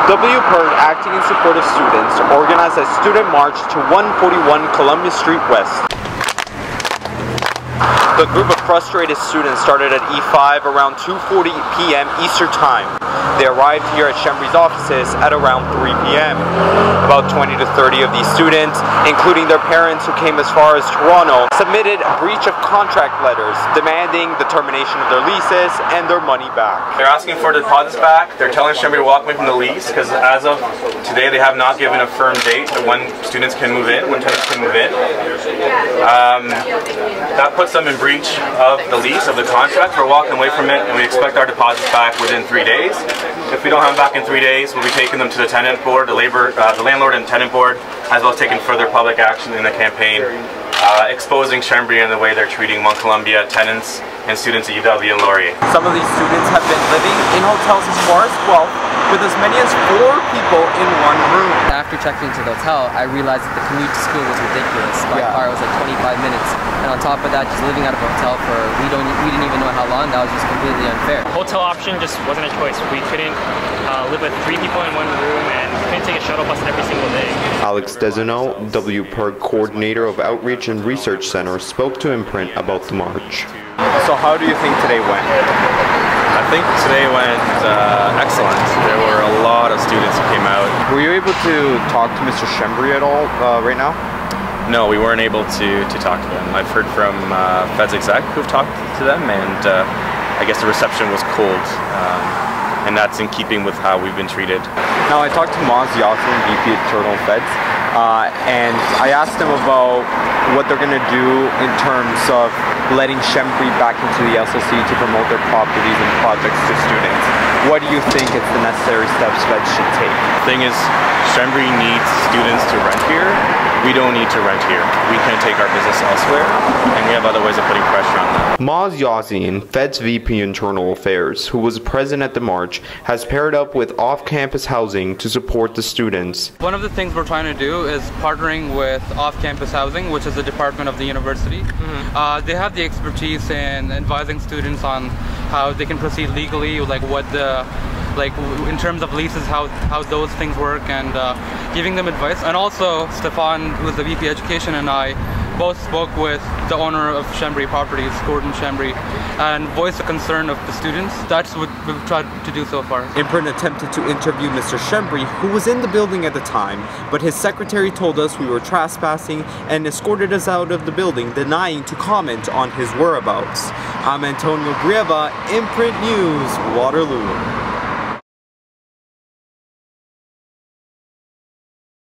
WPIRG, acting in support of students, organized a student march to 141 Columbia Street West. The group of frustrated students started at E5 around 2:40 p.m. Eastern Time. They arrived here at Schembri's offices at around 3 p.m. About 20 to 30 of these students, including their parents who came as far as Toronto, submitted breach of contract letters demanding the termination of their leases and their money back. They're asking for deposits back. They're telling Schembri to walk away from the lease because as of today they have not given a firm date to when students can move in, when tenants can move in. That puts them in breach of the lease, of the contract. We're walking away from it and we expect our deposits back within 3 days. If we don't have them back in 3 days, we'll be taking them to the tenant board, the landlord and tenant board, as well as taking further public action in the campaign, exposing Schembri and the way they're treating Mount Columbia tenants and students at UW and Laurier. Some of these students have been living in hotels as far as 12, with as many as 4 people in one room. After checking into the hotel, I realized that the commute to school was ridiculous. By car it was like 25 minutes. And on top of that, just living out of a hotel for we didn't even know how long, that was just completely unfair. Hotel option just wasn't a choice. We couldn't live with 3 people in one room and couldn't take a shuttle bus every single day. Alex Desono, WPIRG coordinator of Outreach and Research Center, spoke to Imprint about the march. So how do you think today went? I think today went excellent. There were a lot of students who came out. Were you able to talk to Mr. Schembri at all right now? No, we weren't able to talk to them. I've heard from Feds exec who've talked to them, and I guess the reception was cold, and that's in keeping with how we've been treated. Now, I talked to Maz Yassin, VP Internal Feds, and I asked him about what they're going to do in terms of letting Schembri back into the LCC to promote their properties and projects to students. What do you think is the necessary steps Feds should take? The thing is, Schembri needs students to rent here. We don't need to rent here. We can take our business elsewhere, and we have other ways of putting pressure on them. Maz Yassin, Fed's VP Internal Affairs, who was present at the march, has paired up with off-campus housing to support the students. One of the things we're trying to do is partnering with off-campus housing, which is a department of the university. They have the expertise in advising students on how they can proceed legally, like in terms of leases, how those things work, and giving them advice. And also, Stefan, who's the VP Education, and I both spoke with the owner of Schembri Properties, Gordon Schembri, and voiced the concern of the students. That's what we've tried to do so far. Imprint attempted to interview Mr. Schembri, who was in the building at the time, but his secretary told us we were trespassing and escorted us out of the building, denying to comment on his whereabouts. I'm Antonio Grieva, Imprint News, Waterloo.